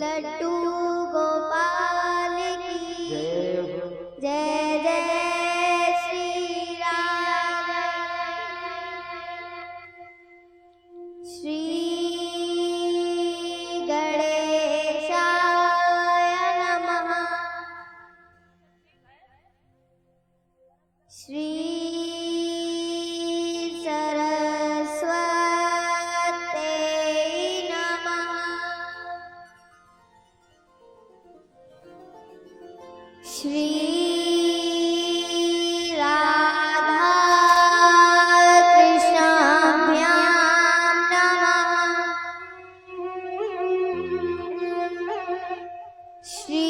लड्डू गोपाल की जय जय श्री राम। श्री गणेशाय नमः। श्री श्री राधा कृष्णाभ्यां नमः। श्री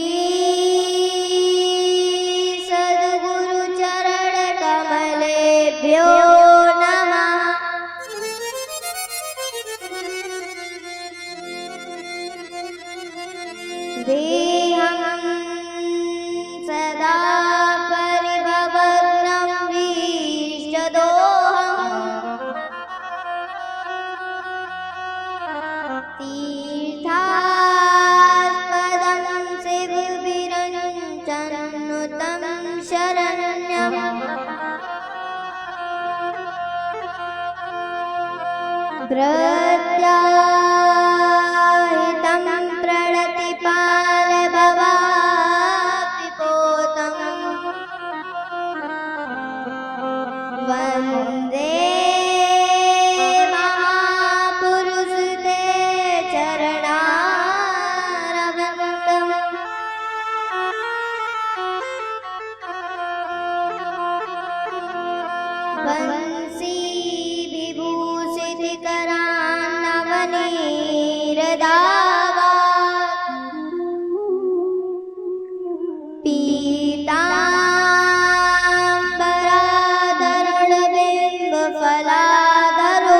सद्गुरु चरण कमलेभ्यो नमः। देहं सदा परिभवग्नं विष्टदोहम्। तीर्थास्पदं शिवविरञ्चनुतं शरण्यम्। प्रत्याहितं प्रणतिपाल वन्दे महापुरुष ते चरणारविन्दम्। वंशी विभूषितकरान् नवनीरदावात्। फलादरोष्ठात्।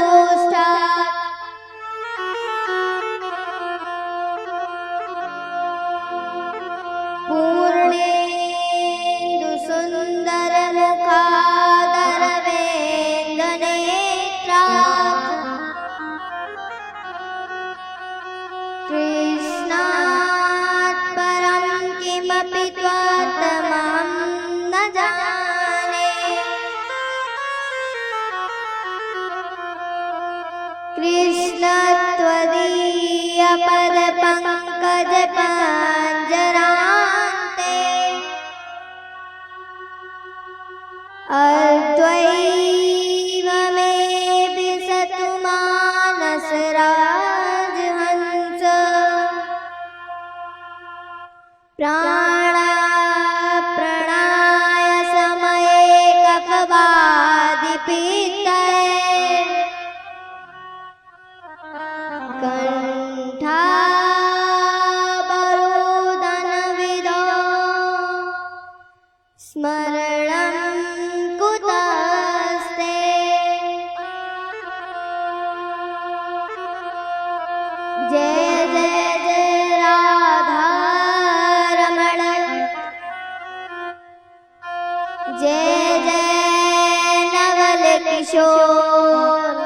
पूर्णेन्दु सुन्दरमुखादरवेन्दनेत्रात्। कृष्णात् परं किमपि त्वात्महं न जाने। कृष्ण त्वदीय पदपङ्कज पञ्जरान्ते। अद्वैव मे विशतु मानसराजहंस। प्राणाय समये कफवादिपित्तये। कण्ठावरोधनविदो स्मरणं कुतस्ते। जय जय जय राधा रमण। जय जय नवल किशोर।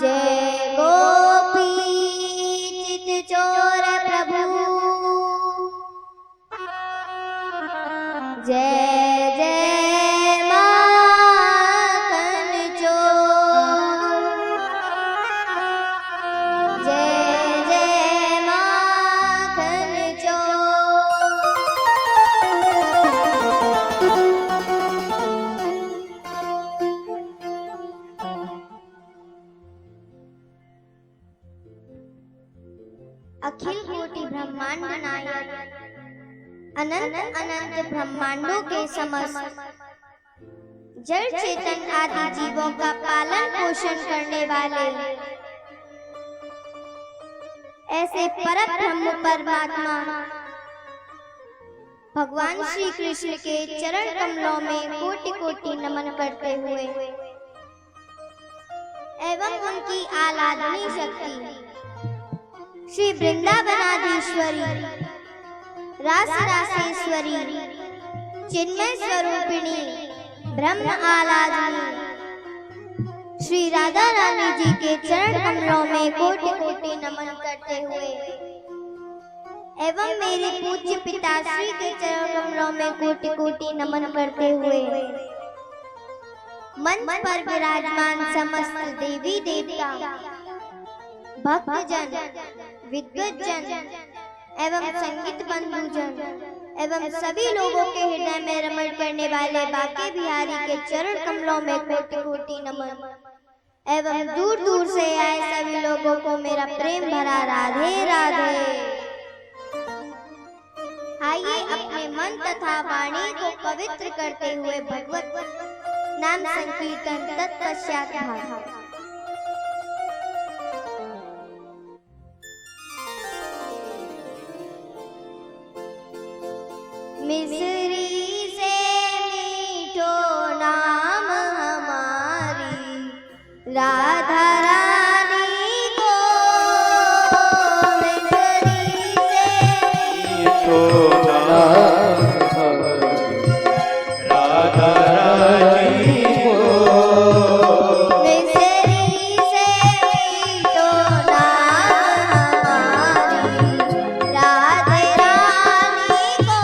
जय गोपी चितचोर प्रभु। जय जय माखन चोर। जय जय माखन चोर। अखिल कोटि ब्रह्मांड नायक अनंत अनंत ब्रह्मांडों के समस्त जड़ चेतन आदि जीवों का पालन पोषण करने वाले ऐसे परब्रह्म परमात्मा भगवान श्री कृष्ण के चरण कमलों में कोटि कोटि नमन करते हुए एवं उनकी आराधनीय शक्ति श्री वृंदावनाधीश्वरी रास रासेश्वरी चिन्मय स्वरूपिणी ब्रह्म आराधनी श्री राधा रानी जी के चरण कमलों में कोटि कोटि नमन करते हुए एवं मेरे पूज्य पिताश्री के चरण कमलों में कोटि कोटि नमन करते हुए मंच पर विराजमान समस्त देवी देवता, भक्तजन, विद्वज्जन एवं संगीत बंधुजन एवं सभी लोगों के हृदय में रमण करने वाले बाके बिहारी के चरण कमलों में कोटि कोटि नमन एवं दूर दूर से आए सभी लोगों को मेरा प्रेम भरा राधे राधे। आइए अपने मन तथा वाणी को पवित्र करते हुए भगवत नाम संकीर्तन तत्पश्चात भाव। मिसरी से मीठो नाम हमारी राधा रानी को, मिसरी से मीठो नाम राधा रानी को, मिसरी से मीठो नाम हमारी राधे रानी को,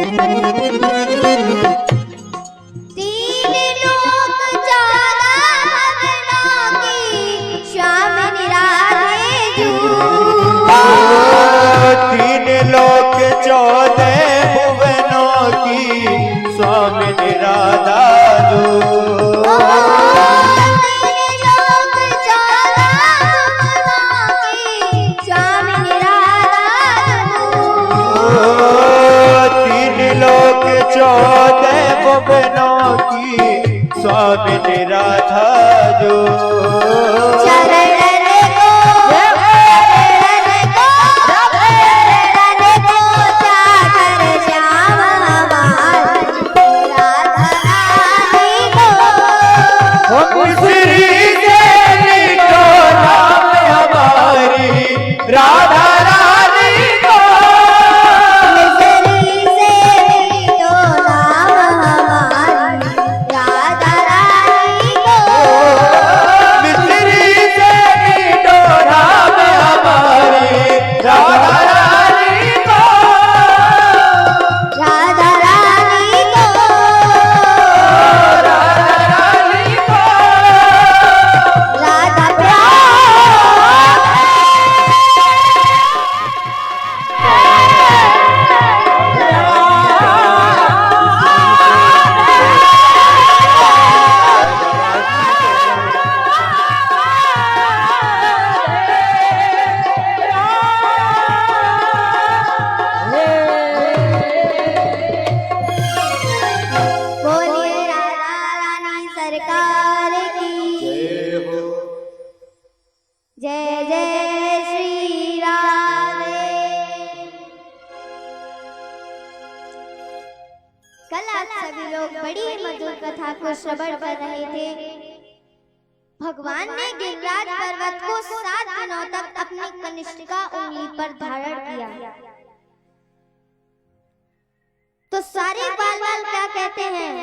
तीन लोक चौदह भुवनों की स्वामी निराधे जू। तीन लोक 14 भुवनों की स्वामी निराधा स्वामी निराधा जो चरण को चाकर श्याम हमारी राधा रानी को। मिस्री से लिखो नाम हमारी राधा रानी को। मिस्री से लिखो नाम हमारी राधा रानी को। मिस्री से लिखो नाम हमारी राधा रानी को। राधा रानी को। राधा रानी को। राधा बोलिए राधा रानी सरकार की जय हो। जय जय श्री राधे। कल आप सभी लोग बड़ी मधुर कथा को श्रवण कर रहे थे। भगवान ने गिरिराज पर्वत को 7 दिनों तक अपनी कनिष्ठिका उंगली पर धारण किया। तो सारे बाल बाल क्या कहते हैं?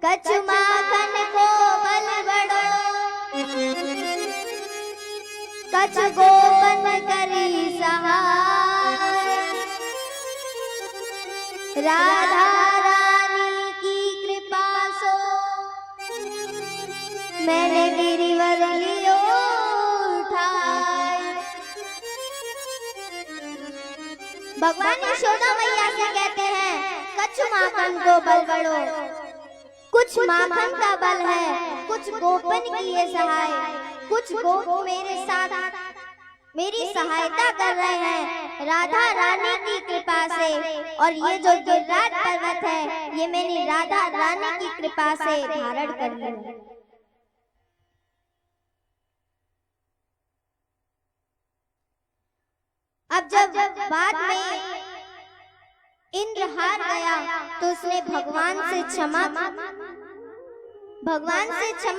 कछु माखन को बल बड़ो, कछु गोपन करी सहाय। राधा रानी की कृपा सो मैंने गिरिवर लियो उठाए। भगवान यशोदा मैया से कहते हैं कछु माखन को बल बड़ो। कुछ माखन का बल है, कुछ गोपन की ये सहाय। कुछ गोप मेरे साथ मेरी सहायता कर रहे हैं राधा रानी की कृपा से। और ये जो गिरिराज पर्वत है ये मेरी राधा रानी की कृपा से धारण कर लिया। अब जब बाद में इंद्र हार गया तो उसने भगवान से क्षमा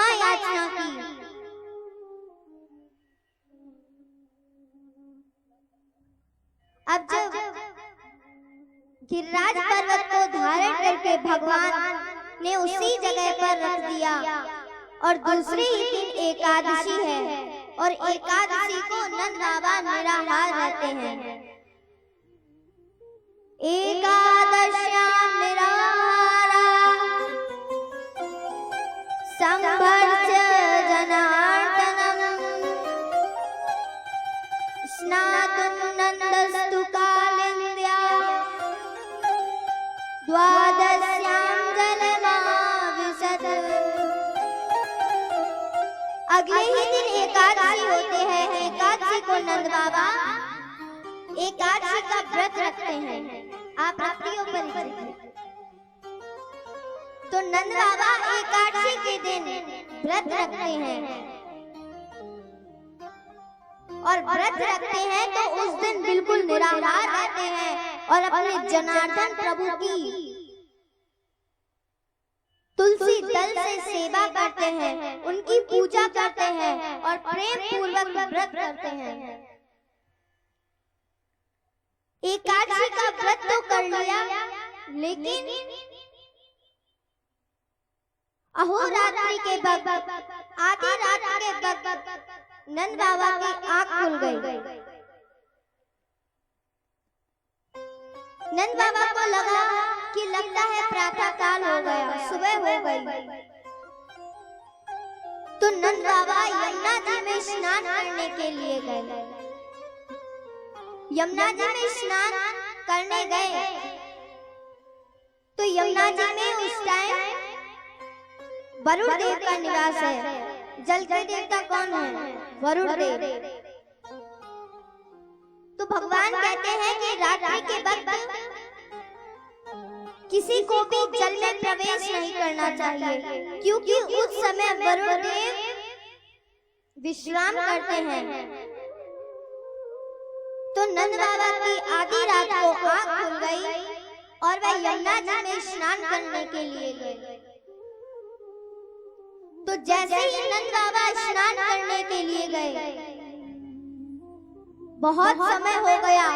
याचना की। अब जब गिरिराज पर्वत को धारण करके भगवान ने उसी जगह पर रख दिया। और दूसरे ही दिन एकादशी है और एकादशी को नंद बाबा निराहार रहते हैं। एकादश्याम निराहारा संभर्च्य जनार्दनम् स्नातुं नन्दस्तु कालिन्द्या द्वादश्यां जलमाविशत्। अगले ही दिन एकादशी होते हैं। एकादशी को नंद बाबा एकादशी का व्रत रखते हैं। आप रखती हो परिचित हैं? तो नंद बाबा एकादशी के दिन व्रत रखते हैं। और व्रत रखते हैं तो उस दिन बिल्कुल निराहार रहते हैं और अपने जनार्दन प्रभु की तुलसी दल से सेवा करते हैं, उनकी पूजा करते हैं और प्रेम पूर्वक व्रत करते हैं। एकादशी का व्रत तो कर लिया, लेकिन अहोरात्रि के वक्त, आधी रात के वक्त नंद बाबा की आंख खुल गई। नंद बाबा को लगा कि लगता है प्रातः काल हो गया, सुबह हो गई। तो नंद बाबा यमुना जी में स्नान करने के लिए गए। यमुना जी में स्नान करने गए तो यमुना जी में उस टाइम वरुण देव का निवास है। जल के देवता कौन है? वरुण देव। तो भगवान कहते हैं कि रात्रि के वक्त किसी को भी जल में प्रवेश नहीं करना चाहिए, क्योंकि उस समय वरुण देव विश्राम करते हैं। तो नंद बाबा की आधी रात को आंख खुल गई और वह यमुना जी में स्नान करने के लिए गए। तो जैसे ही नंद बाबा स्नान करने के लिए गए, बहुत समय हो गया,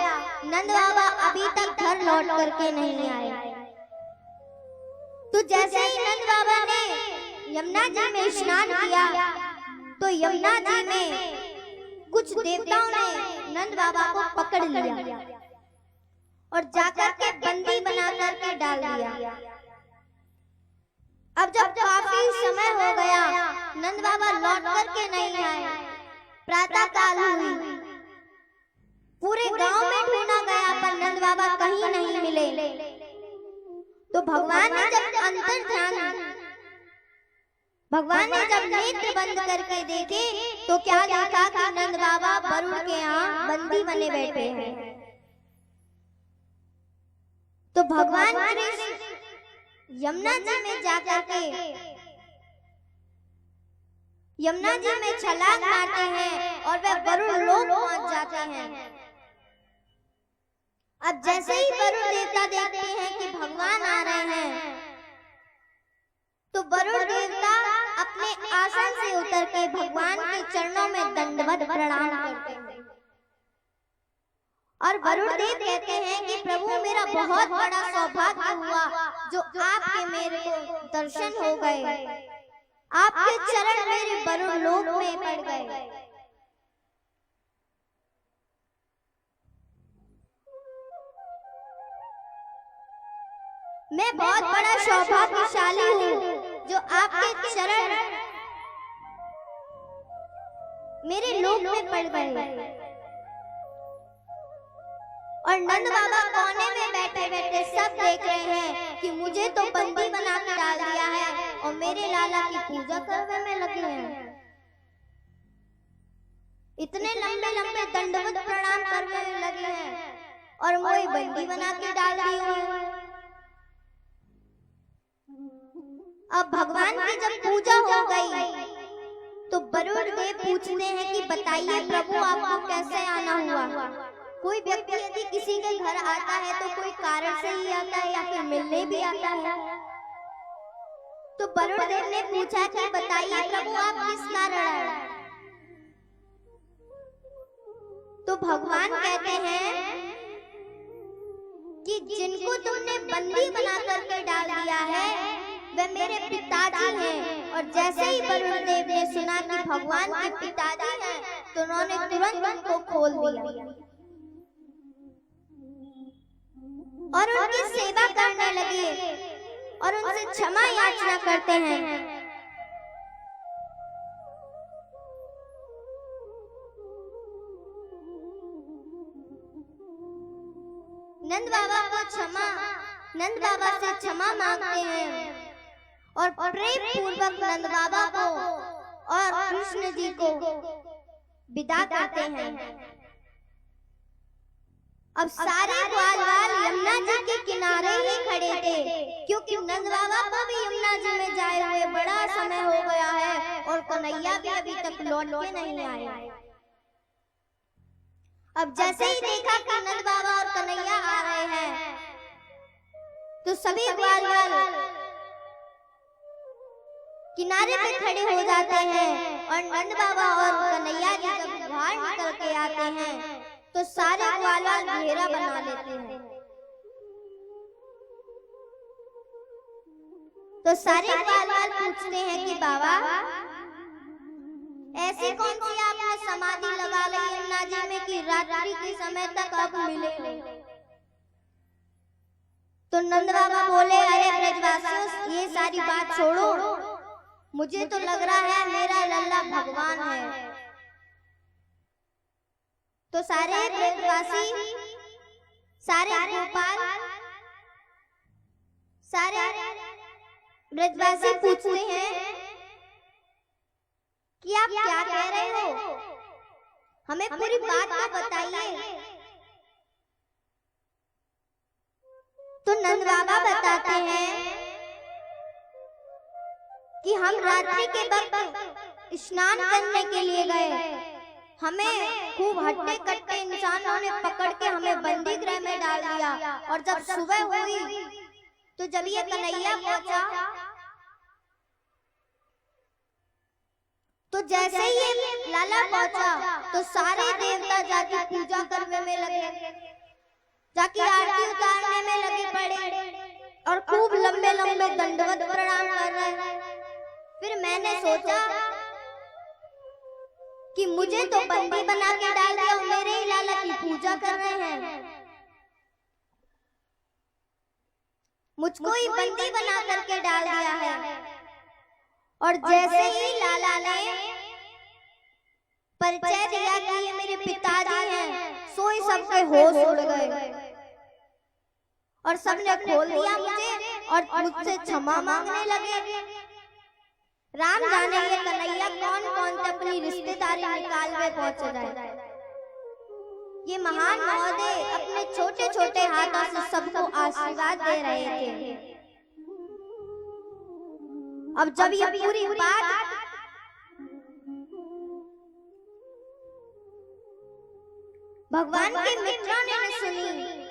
नंद बाबा अभी तक घर लौट करके नहीं आए। तो जैसे ही नंद बाबा ने यमुना जी में स्नान किया तो यमुना जी में कुछ देवताओं ने नंद बाबा को पकड़ लिया और जाकर के बंदी बना करके डाल दिया। अब जब काफी समय हो गया, नंद बाबा लौट करके नहीं आए, प्रातः काल हुई, पूरे गांव में ढूंढा गया पर नंद बाबा कहीं नहीं मिले। तो भगवान ने जब नेत्र बंद करके देखे तो क्या देखा कि नंद बाबा वरुण के यहाँ बंदी बने बैठे हैं। तो भगवान कृष्ण यमुना जी में जाकर के यमुना जी में छलांग मारते हैं और वह वरुण लोक पहुंच जाते हैं। अब जैसे ही वरुण देवता देखते हैं कि भगवान आ रहे हैं, तो वरुण देवता अपने आसन से उतर के भगवान के चरणों में दंडवत प्रणाम करते हैं और वरुण देव कहते हैं कि प्रभु, मेरा बहुत बड़ा सौभाग्य हुआ जो आपके मेरे को दर्शन हो गए, आपके चरण मेरे वरुण लोक में पड़ गए। मैं बहुत बड़ा सौभाग्यशाली हूँ जो आपके चरण मेरे लोक में पड़ गए। और नंद बाबा कोने में बैठे बैठे सब देख रहे हैं कि मुझे तो बंदी बना के डाल दिया है और मेरे लाला की पूजा करने में लगे हैं। इतने लंबे लंबे दंडवत प्रणाम करने में लगे हैं और मुझे बंदी बना के डाल दी हुई। अब भगवान की जब पूजा हो गई तो वरुण देव पूछते हैं कि बताइए प्रभु, आपको कैसे आना हुआ? कोई व्यक्ति यदि किसी के घर आता है तो कोई कारण से ही आता है या फिर मिलने भी आता है। तो वरुण देव ने पूछा कि बताइए प्रभु, आप किस कारण आए? तो भगवान कहते हैं कि जिनको तुमने बंदी बना करके डाल दिया है वे मेरे पिताजी हैं। और जैसे ही वरुण देव ने सुना कि भगवान के पिताजी हैं तो उन्होंने तुरंत उनको खोल दिया और उनकी सेवा करने लगे और उनसे क्षमा याचना करते हैं। नंद बाबा से क्षमा मांगते हैं और प्रेम पूर्वक नंद बाबा को और कृष्ण जी को विदा करते हैं। अब सारे ग्वाल यमुना जी के किनारे ही खड़े थे, क्योंकि नंद बाबा को भी यमुना जी में जाए हुए बड़ा समय हो गया है और कन्हैया भी अभी तक लौट के नहीं आए। अब जैसे ही देखा कि नंद बाबा और कन्हैया आ रहे हैं तो सभी ग्वाल किनारे पे खड़े हो जाते हैं और नंद बाबा और कन्हैया जी जब बाहर निकल के आते हैं तो सारे ग्वाल घेरा बना लेते हैं। तो सारे ग्वाल पूछते हैं कि बाबा, ऐसी कौन सी आपने समाधि लगा ली यमुना जी में कि रात्रि के समय तक आप मिले नहीं? तो नंद बाबा बोले, अरे ब्रजवासियों, ये सारी बात छोड़ो, मुझे तो लग रहा है मेरा लल्ला भगवान है। तो सारे ब्रजवासी, सारे गोपाल, सारे ब्रजवासी पूछते हैं कि आप क्या कह रहे हो, हमें पूरी बात तो बताइए। तो नंद बाबा बताते हैं कि हम रात्रि के वक्त स्नान करने के लिए गए, हमें खूब हट्टे कट्टे इंसानों ने पकड़ के हमें बंदी गृह में डाल दिया, और जब सुबह हुई तो जब ये कन्हैया पहुंचा, तो जैसे ही ये लाला पहुंचा तो सारे देवता जाके पूजा करने में लगे, जाके आरती उतारने में लगे पड़े और खूब लंबे लंबे दंडवत प्रणाम कर रहे। फिर मैंने सोचा कि मुझे तो बंदी बना के डाल दिया और मेरे ही लाला की पूजा कर रहे हैं, मुझको ही बंदी बना करके डाल दिया है। और जैसे ही लाला ने परिचय दिया कि ये मेरे पिताजी हैं, सो ही सबके होश उड़ गए और सबने खोल दिया मुझे और मुझसे क्षमा मांगने लगे। राम जाने ये कन्हैया कौन कौन से अपनी रिश्तेदारी निकाल में पहुंच जाए। ये महान महोदय अपने छोटे छोटे हाथों से सबको आशीर्वाद दे रहे थे। अब जब ये पूरी बात भगवान के मित्रों ने सुनी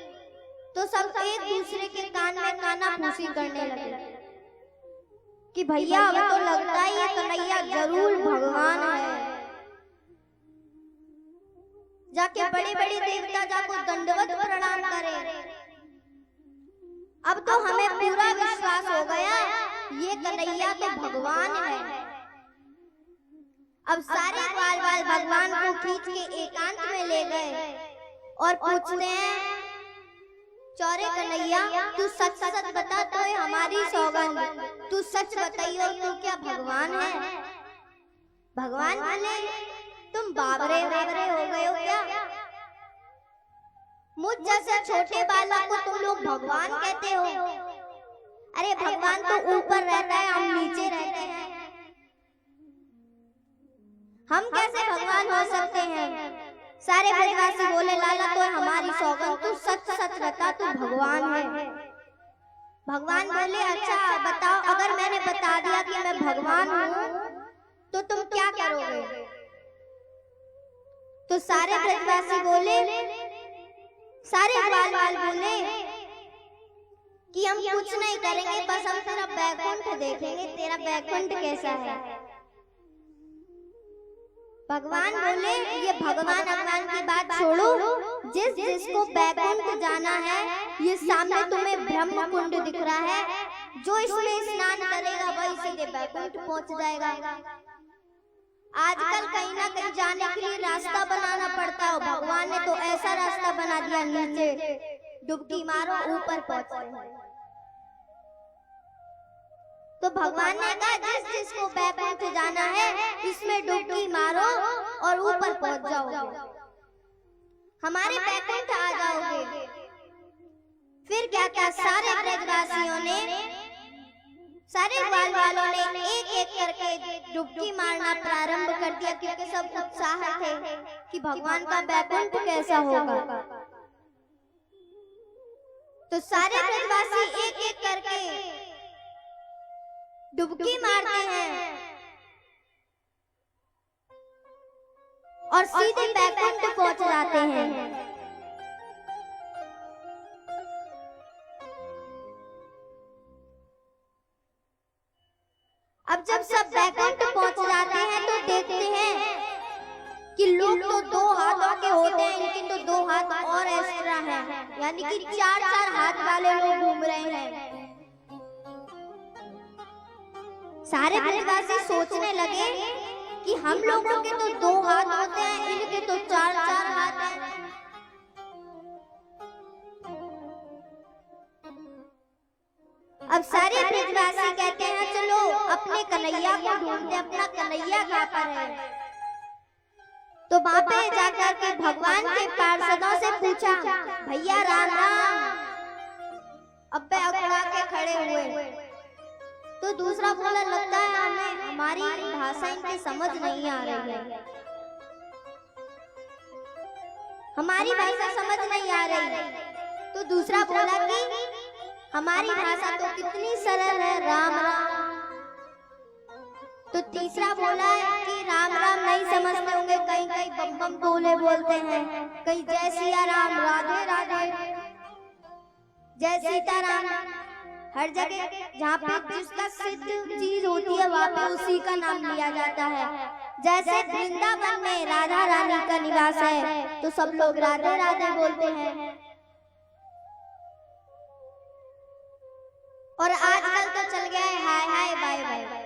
तो सब एक दूसरे के कान में कानाफूसी करने लगे कि भैया अब तो लगता है ये कन्हैया जरूर भगवान है। जाके बड़े बड़े देवता जाको दंडवत प्रणाम करे। अब तो हमें पूरा विश्वास हो गया ये कन्हैया तो भगवान है। अब सारे बाल बाल भगवान को खींच के एकांत में ले गए और पूछते हैं, चौरे कन्हैया तू सच सच बता, तो हमारी सौगंध, तू सच बताइयो तू क्या भगवान है? भगवान बोले, तुम बाबरे बाबरे हो गए हो क्या? मुझ जैसे छोटे बालक को तुम लोग भगवान कहते हो? अरे भगवान तो ऊपर रहता है, हम नीचे रहते हैं, हम कैसे भगवान हो सकते हैं? सारे ब्रजवासी बोले, लाला तो हमारी सौगंध, तू सच सच बता तू भगवान है। भगवान बोले, अच्छा बताओ, अगर मैंने बता दिया कि मैं भगवान हूँ तो तुम क्या करोगे? तो सारे ब्रजवासी बोले, सारे बाल बाल बोले कि हम कुछ नहीं करेंगे, बस हम तेरा बैकुंठ देखेंगे, तेरा बैकुंठ कैसा है। भगवान बोले, ये भगवान भगवान की बात छोड़ो, जिस जिसको बैकुंठ जाना है, ये सामने तुम्हें ब्रह्म कुंड दिख रहा है, जो इसमें स्नान करेगा वही सीधे बैकुंठ पहुंच जाएगा। आजकल कहीं ना कहीं जाने के लिए रास्ता बनाना पड़ता है, भगवान ने तो ऐसा रास्ता बना दिया, नीचे डुबकी मारो ऊपर पहुंचते हैं। तो भगवान ने कहा, जिस जिसको बैकुंठ जाना है इसमें डुबकी मारो और ऊपर पहुंच जाओगे, हमारे बैकुंठ आ जाओगे। फिर क्या क्या सारे ब्रजवासियों ने, सारे बाल वालों ने एक एक करके डुबकी मारना प्रारंभ कर दिया, क्योंकि सब उत्साह थे कि भगवान का बैकुंठ कैसा होगा। तो सारे ब्रजवासी एक एक करके डुबकी मारते हैं और सीधे बैकुंठ पहुंच जाते हैं। अब जब सब बैकुंठ पहुंच जाते हैं तो देखते हैं कि लोग तो 2 हाथों के होते हैं, इनके तो 2 हाथ और एक्स्ट्रा हैं, यानी कि 4-4 हाथ वाले लोग घूम रहे हैं। सारे ब्रजवासी सोचने लगे कि हम लोगों के तो 2 हाथ होते हैं, इनके तो 4-4 हाथ हैं। अब सारे ब्रजवासी कहते हैं चलो अपने कन्हैया को ढूंढते, अपना कन्हैया कहाँ पर है। तो वहां पे जाकर के भगवान के पार्षदों से पूछा, भैया राम राम। अब्बे अकड़ा के खड़े हुए। तो दूसरा बोला, लगता है हमें हमारी भाषा इनकी समझ नहीं आ रही है, हमारी भाषा समझ नहीं आ रही। तो दूसरा बोला कि हमारी भाषा तो कितनी सरल है, राम राम। तो तीसरा बोला कि राम राम नहीं समझते होंगे, कहीं कहीं बम बम बोले बोलते हैं, कहीं जय सिया राम, राधे राधे, जय सीताराम। हर जगह जहाँ पे जिसका सिद्ध चीज होती है वहाँ पे उसी का नाम लिया जाता है। जैसे वृंदावन में राधा रानी का निवास है तो सब लोग राधे राधे बोलते हैं। और आजकल तो चल गया है हाय हाय बाय बाय।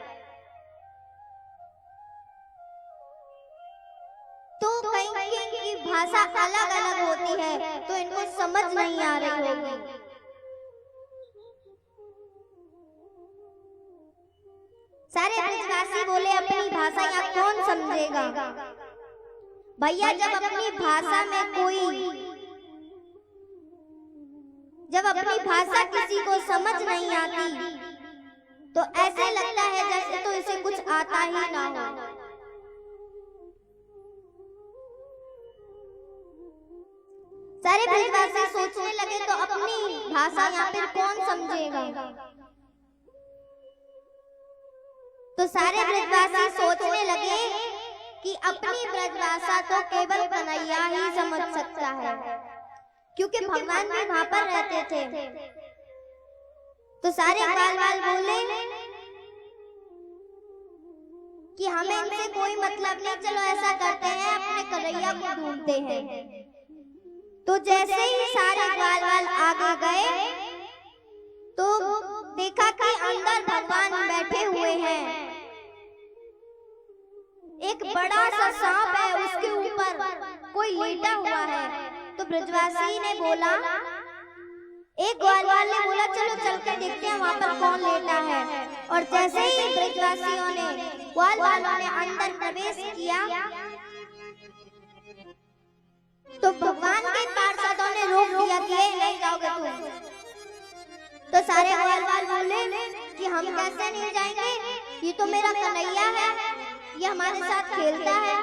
तो कहीं की भाषा अलग अलग होती है तो इनको समझ नहीं आ रही होगी। सारे ब्रजवासी बोले, अपनी भाषा यहाँ कौन समझेगा। भैया जब अपनी भाषा में जब अपनी भाषा किसी को समझ नहीं आती तो ऐसे लगता है जैसे तो इसे कुछ आता ही ना हो। सारे ब्रजवासी सोचने लगे तो अपनी भाषा यहाँ पर कौन समझेगा। तो सारे ब्रजवासी सोचने लगे कि अपनी ब्रजभाषा तो केवल कन्हैया ही समझ सकता है, क्योंकि भगवान भी वहां पर रहते थे। तो सारे ग्वाल बोले कि हमें इनसे कोई मतलब नहीं, चलो ऐसा करते हैं अपने कन्हैया को ढूंढते हैं। तो जैसे ही सारे ग्वाल आगे गए तो देखा कि अंदर भगवान बैठे हुए हैं। एक बड़ा सा सांप है, उसके ऊपर कोई लेटा हुआ है। तो ब्रजवासी ने बोला, एक ग्वाल ने बोला चलो चल कर देखते हैं वहां पर कौन लेटा है। और जैसे ही ब्रजवासियों ने ग्वालों ने अंदर प्रवेश किया तो भगवान के पार्षदों ने रोक दिया कि नहीं जाओगे तुम। तो सारे ग्वाल बोले कि हम कैसे नहीं जाएंगे, ये तो मेरा कन्हैया है, ये हमारे साथ खेलता है।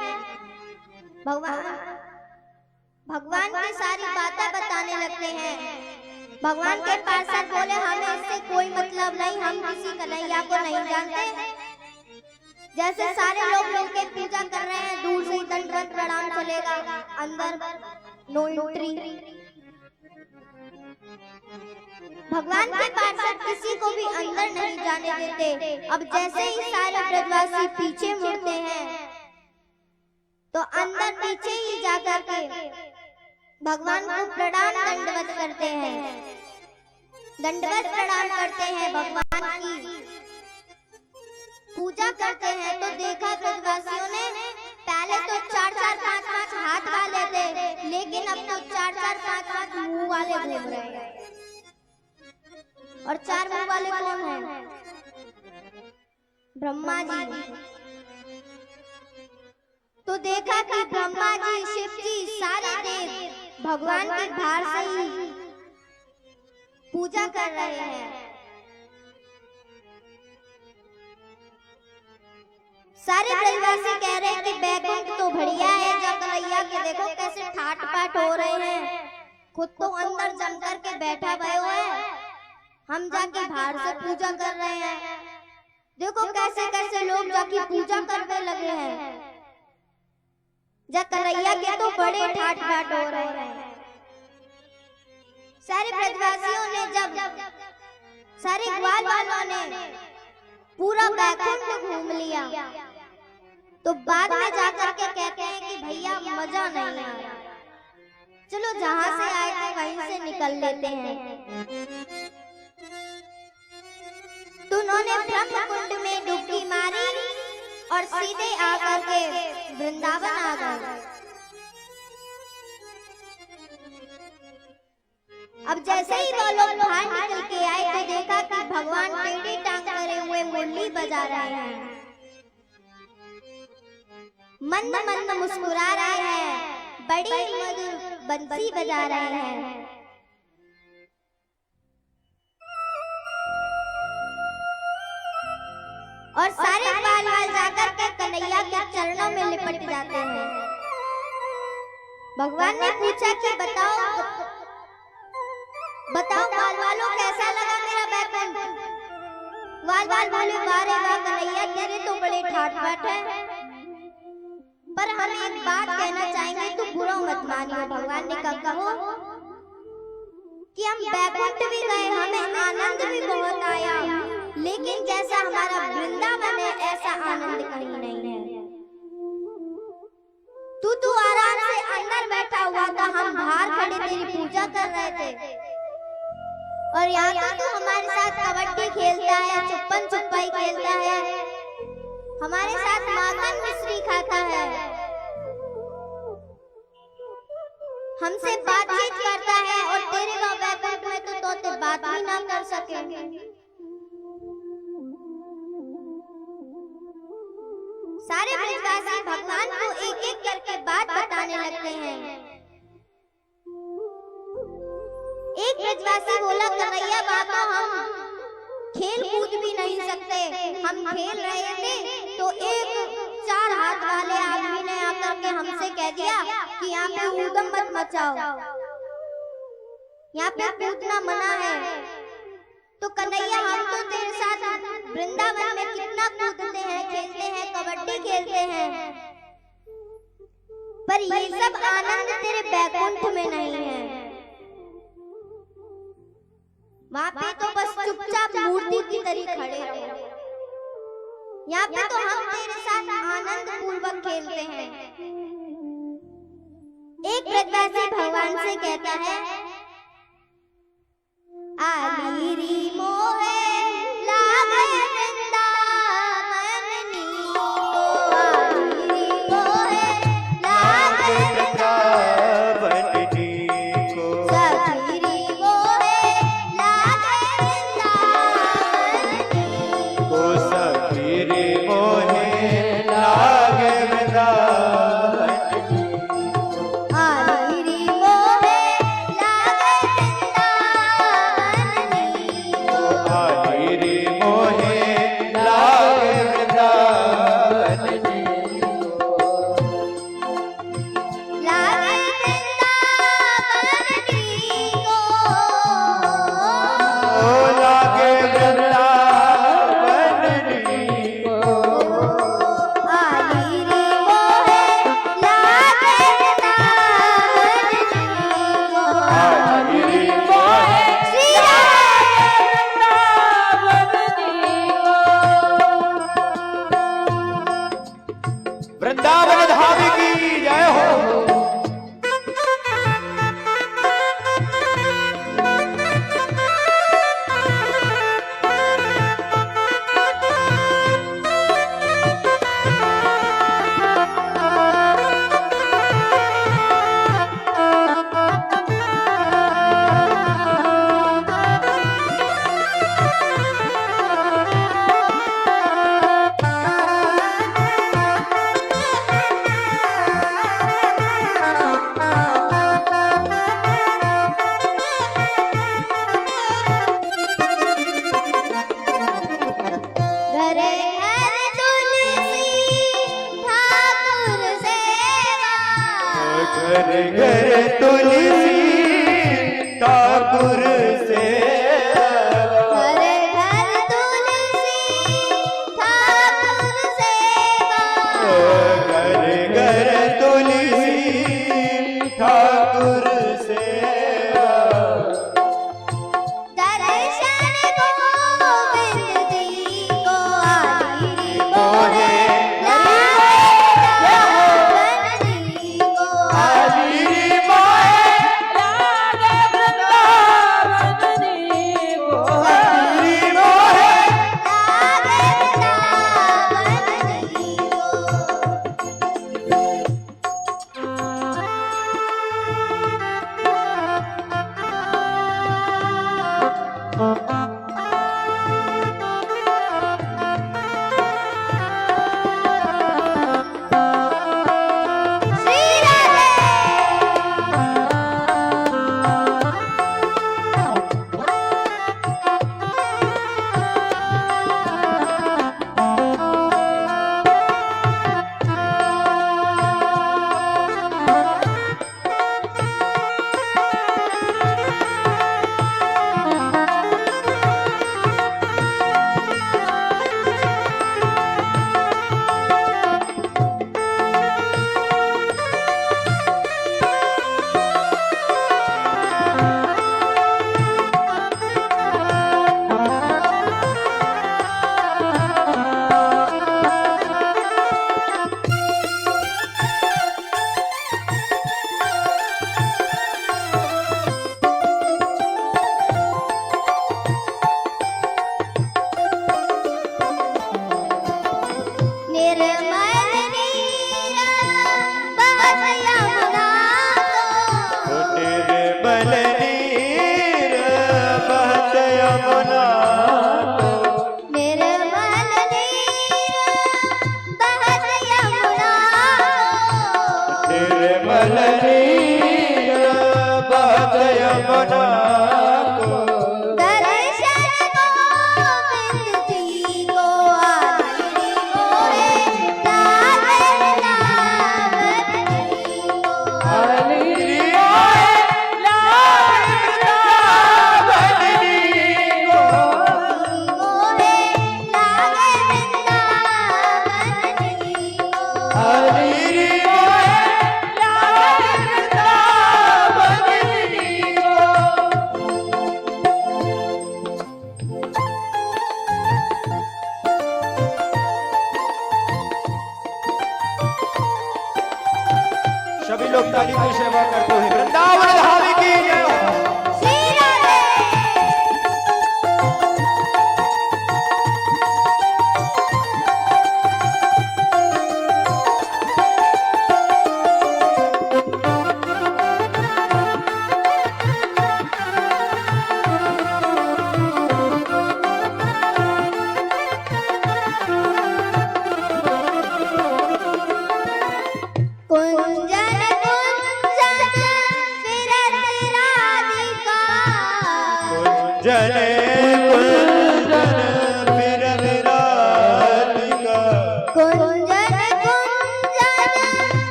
भगवान की सारी बातें बताने लगते हैं। भगवान के पार्षद बोले, हमें इससे कोई मतलब नहीं, हम किसी कन्हैया को नहीं जानते। जैसे सारे लोग मिलकर पूजा कर रहे हैं, दूर से दंडवत प्रणाम चलेगा, अंदर नो एंट्री। भगवान के पार्षद किसी को भी अंदर नहीं जाने देते। अब जैसे ही सारे ब्रजवासी पीछे मुड़ते हैं तो अंदर पीछे ही जाकर के भगवान को प्रणाम दंडवत करते हैं, दंडवत प्रणाम करते हैं, भगवान की पूजा करते हैं। तो देखा ब्रजवासियों ने पहले तो 4-4, 5-5 हाथ वाले थे, लेकिन अब तो 4-4, 5-5 मुंह वाले घूम रहे हैं। और 4 मुंह वाले कौन हैं? ब्रह्मा जी। तो देखा कि ब्रह्मा जी, शिव जी, सारे देव भगवान के बाहर से ही पूजा कर रहे हैं। सारे ब्रजवासी कह रहे हैं कि बैकुंठ तो बढ़िया है, जब कन्हैया के देखो कैसे ठाट पाट हो रहे हैं, खुद तो अंदर जम कर के बैठा हुआ है, हम जाके बाहर से पूजा कर रहे हैं। देखो कैसे कैसे लोग जाके पूजा करने लगे हैं, जब कन्हैया के तो बड़े ठाट बाट हो रहे हैं। सारे ब्रजवासियों ने, जब सारे ग्वाल वालों ने पूरा बैकुंठ घूम लिया तो बाद में जाकर के कहते हैं कि भैया मजा नहीं आया, चलो जहां से आए थे वहीं से निकल लेते हैं। तो उन्होंने ब्रह्म कुंड में डुबकी मारी और सीधे आकर के वृंदावन आ गए। अब जैसे ही वो लोग बाहर निकल के आए तो देखा कि भगवान टेढ़ी टांग करे हुए मुरली बजा रहे हैं, मंद मंद मुस्कुरा रहे हैं, बड़ी मधुर बंसी बजा रहे हैं। और सारे बाल जाकर के कन्हैया के चरणों में लिपट जाते हैं। भगवान ने पूछा कि बताओ बाल वालों कैसा लगा मेरा बैकुंठ? बाल बोले वारे वाह कन्हैया तेरे तो बड़े ठाठ बाट है, पर हम एक बात कहना चाहेंगे, तू बुरा मत मानियो। भगवान ने कहो कि हम बैकुंठ भी गए, हमें आनंद भी बहुत आया, लेकिन जैसा हमारा वृंदावन है ऐसा आनंद कहीं नहीं है। तू आराम से अंदर बैठा हुआ था, हम बाहर खड़े तेरी पूजा कर रहे थे, और यहाँ तो हमारे साथ कबड्डी खेलता है, छुपन छुपाई खेलता है, हमारे साथ माखन मिश्री खाता है, हमसे बातचीत करता है, और तेरे गाँव बैकुंठ में तो तोते बात भी ना कर सके। सारे ब्रजवासी भगवान को एक एक करके बात बताने लगते हैं। एक ब्रजवासी बोला कन्हैया बाबा हम खेल कूद भी नहीं सकते, हम खेल रहे थे तो एक 4 हाथ वाले आदमी ने आकर के हमसे कह दिया कि यहाँ पे ऊधम मत मचाओ, यहाँ पे कूदना मना है। तो कन्हैया हम तो तेरे साथ वृंदावन में कितना कूदते हैं, खेलते हैं, कबड्डी खेलते हैं, पर ये सब आनंद तेरे बैकुंठ में नहीं है। वहाँ पे तो बस चुपचाप मूर्ति की तरह खड़े रहो, यहाँ पे तो हम तेरे साथ आनंद पूर्वक खेलते हैं। एक ब्रजवासी भगवान से कहता है आलीरी मोहे लागे वृंदावन नीको, आलीरी मोहे लागे वृंदावन नीको, सखीरी मोहे लागे वृंदावन नीको, सखीरी मोहे लागे वृंदावन नीको, आलीरी मोहे लागे वृंदावन नीको, आलीरी मोहे लागे वृंदावन नीको, लागे वृंदावन नीको, लागे वृंदावन नीको, आलीरी मोहे लागे वृंदावन नीको, आलीरी मोहे श्री राम वृंदावन धाम की जय हो। घरे घर तुलसी ठाकुर सेवा, घर घर तुलसी ठाकुर सेवा, घरे घर तुलसी ठाकुर सेवा, घर घर तुलसी ठाकुर सेवा, दर्शन गोविंद जी को आलीरी मोहे लागे वृंदावन नीको, आलीरी मोहे लागे वृंदावन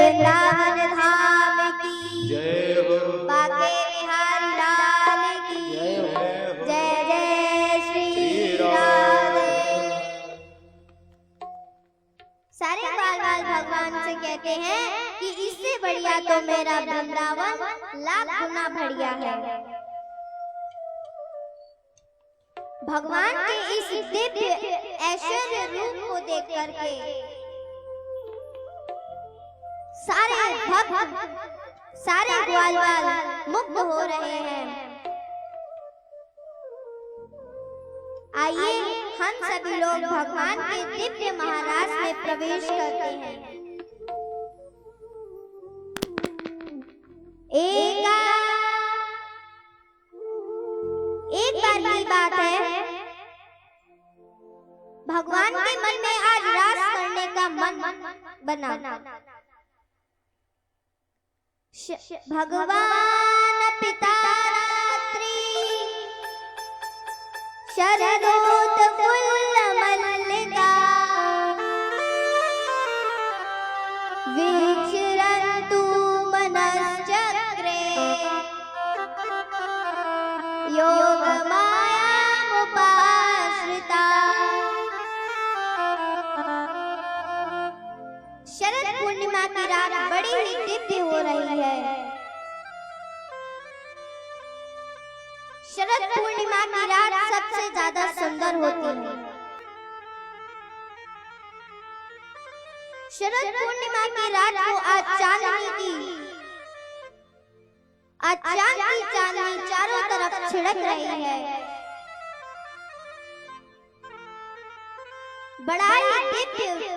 वृंदावन धाम की जय हो। बाके बिहारी लाल की जय हो। जय जय श्री राधे। सारे बाल बाल भगवान से कहते हैं कि इससे बढ़िया तो मेरा वृंदावन लाख गुना बढ़िया है। भगवान के इस दिव्य ऐश्वर्य रूप को देख करके सारे भक्त, सारे ग्वालवाल मुग्ध हो रहे हैं। आइए हम सभी लोग भगवान के दिव्य महाराज में प्रवेश करते हैं। एक बार की बात है, भगवान के मन में आज रास करने का मन बना। भगवान पिता रात्रि शरदोत फुल्ल मल्लिका वीक्षरन्तु मनश्चक्रे योगमायामुपाश्रिता। शरद पूर्णिमा की रात बड़ी ही दिव्य हो रही है। शरद पूर्णिमा की रात सबसे ज्यादा सुंदर होती है। शरद पूर्णिमा की रात को आज चांदनी की चांदनी चारों तरफ छिड़क रही है। बड़ा ही दिव्य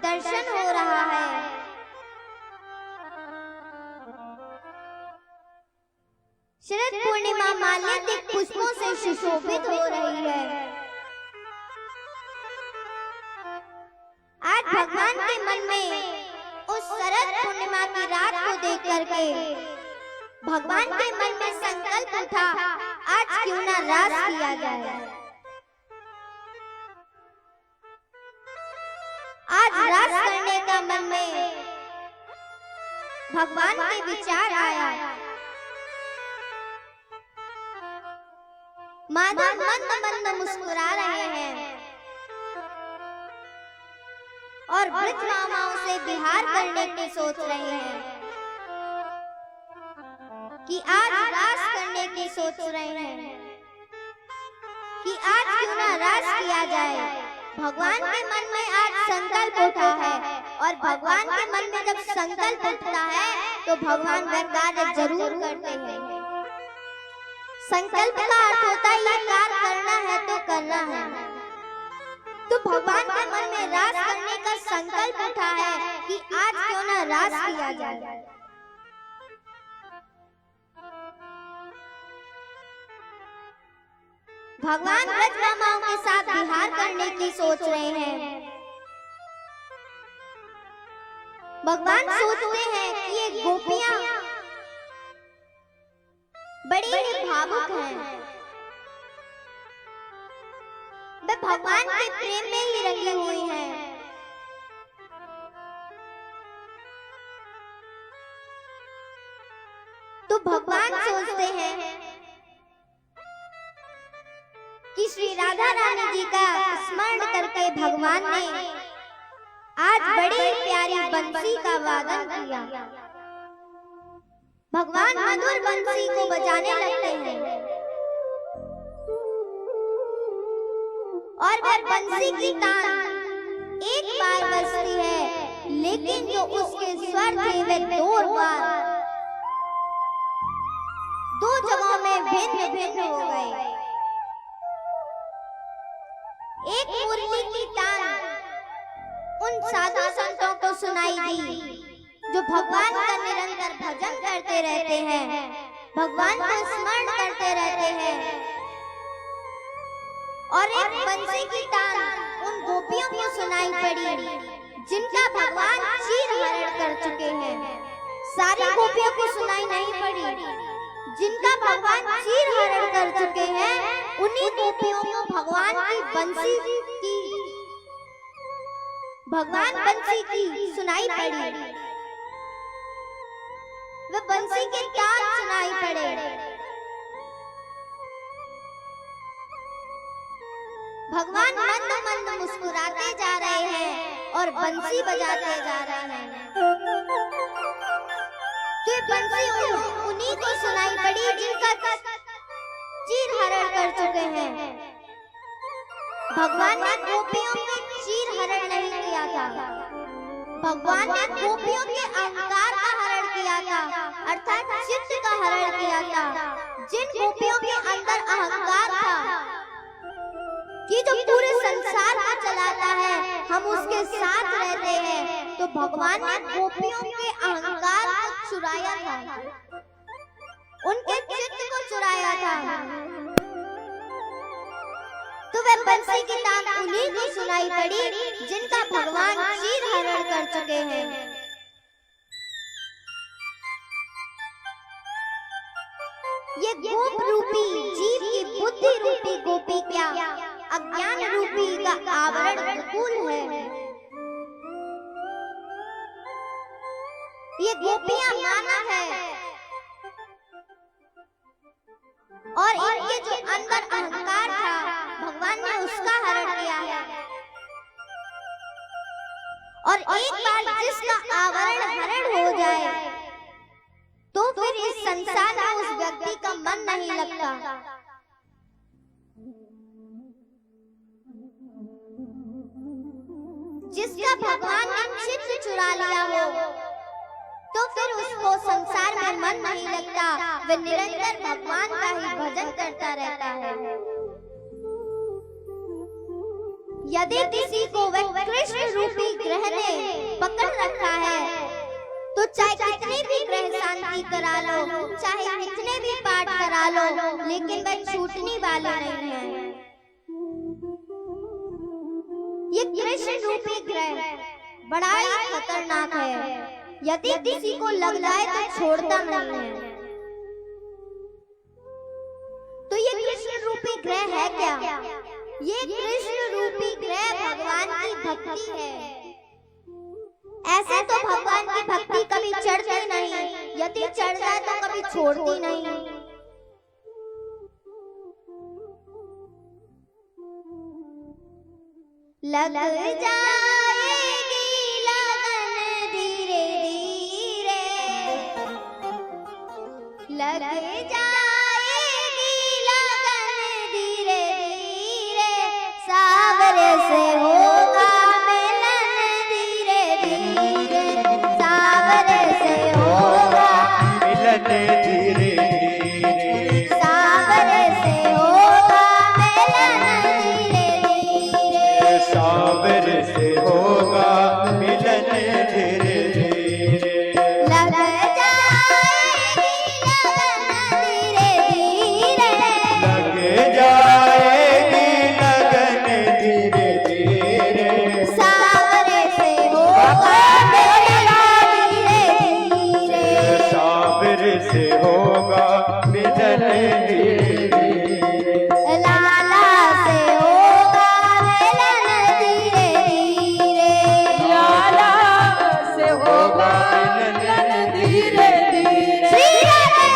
दर्शन हो रहा है। शरद पूर्णिमा माल्यार्पित पुष्पों से सुशोभित हो रही है। आज भगवान के मन में उस शरद पूर्णिमा की रात को देख करके भगवान के मन में संकल्प उठा, आज क्यों ना रास किया जाए। आज रास करने का मन में भगवान के विचार आया। माधव मंद मंद मुस्कुरा रहे हैं और ब्रज मामाओं से विहार करने की सोच रहे हैं कि आज रास करने की सोच रहे हैं कि आज क्यों ना रास किया जाए। भगवान के मन में आज संकल्प उठा है और भगवान के मन में जब संकल्प उठता है तो भगवान वह कार्य जरूर करते हैं। संकल्प का अर्थ होता है ये कार्य करना है तो करना है। तो भगवान के मन में रास करने का संकल्प उठा है कि आज क्यों ना रास किया जाए। भगवान ब्रज मामाओं के साथ विहार करने की सोच रहे हैं। भगवान सोचते हैं कि ये गोपियां बड़ी ही भावुक हैं। वे भगवान के प्रेम में ही रंगी हुई हैं। तो भगवान सोचते हैं कि श्री राधा रानी जी का स्मरण करके भगवान ने आज बड़ी प्यारी बंसी का वादन किया। भगवान मधुर बंसी को बजाने लगते हैं और वह बंसी की तान एक बार बजती है, लेकिन जो उसके स्वर थे वे दो जगहों में भिन्न भिन्न हो गए। एक मुरली की तान उन साधु संतों को सुनाई दी जो भगवान का निरंतर भजन करते रहते हैं, भगवान का स्मरण करते रहते हैं। और एक बंसी की तान उन गोपियों को सुनाई पड़ी जिनका भगवान चीर हरण कर चुके हैं। सारी गोपियों को सुनाई नहीं पड़ी। जिनका भगवान चीर हरण कर चुके हैं उन्हीं गोपियों को भगवान बंसी की सुनाई पड़ी। व बंसी के तार सुनाई पड़े। भगवान मंद मंद मुस्कुराते जा रहे हैं और बंसी बजाते जा रहे हैं। तो ये बंसी उन्हीं को सुनाई पड़ी जिनका चीर हरण कर चुके हैं। भगवान ने गोपियों के चीर हरण नहीं किया था, भगवान ने गोपियों के अहंकार का हरण किया था, अर्थात चित्त का हरण किया था। जिन गोपियों के अंदर अहंकार था कि जो पूरे संसार को चलाता है, हम उसके साथ रहते हैं, तो भगवान ने गोपियों के अहंकार को चुराया था, उनके चित्त को चुराया था। तो वह बंसी की तान उन्हीं को सुनाई पड़ी जिनका भगवान चीर हरण कर चुके हैं। ये गोप रूपी जीव की बुद्धि रूपी गोपी क्या अज्ञान रूपी का आवरण बिल्कुल है। ये गोपियां मानव है और इनके जो अंदर अहंकार था, भगवान ने उसका हरण किया है। और एक बार जिसका आवरण हरण हो जाए तो फिर इस संसार में उस व्यक्ति का मन नहीं लगता। जिसका भगवान ने चित्त चुरा लिया हो तो फिर उसको संसार में मन नहीं लगता, वह निरंतर भगवान का ही भजन करता रहता है। यदि किसी को वह कृष्ण रूपी ग्रह ने पकड़ रखा है तो चाहे कितने भी ग्रह शांति करा लो, चाहे कितने भी पाठ करा लो, लेकिन वह छूटने वाला नहीं है। ये कृष्ण रूपी ग्रह बड़ा ही खतरनाक है, यदि किसी को लग जाए तो छोड़ता नहीं है। तो ये कृष्ण रूपी ग्रह है क्या? ये कृष्ण रूपी ग्रह भगवान की भक्ति है। ऐसे तो भगवान की भक्ति कभी चढ़ती नहीं, यदि चढ़ जाए तो कभी छोड़ती नहीं। लग जाएगी लगन धीरे धीरे, लग जाएगी लगन धीरे धीरे, सावरे से होगा मिलन धीरे धीरे, सावरे से होगा मिलन धीरे धीरे, सावरे से होगा मिलन धीरे धीरे, सावर से होगा मिलन धीरे धीरे। लग जाएगी लगन धीरे धीरे, लग जाएगी लगन धीरे धीरे, सावरे से होगा मिलन धीरे धीरे, सावर से होगा मिलन धीरे धीरे, लाला से होगा मिलन धीरे धीरे, लाला से होगा मिलन धीरे धीरे। श्री राधे।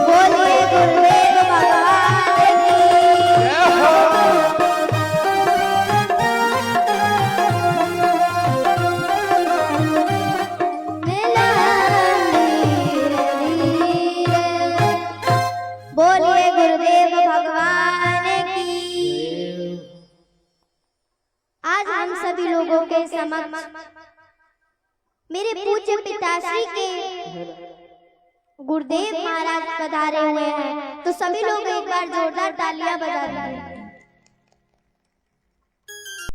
बोलिए गुरुदेव भगवान की। बोलिए गुरुदेव भगवान की। आज हम सभी लोगों के समक्ष मेरे पूज्य पिताश्री के गुरुदेव महाराज पधारे हुए हैं, तो सभी लोग एक बार जोरदार तालियां बजा दीजिए।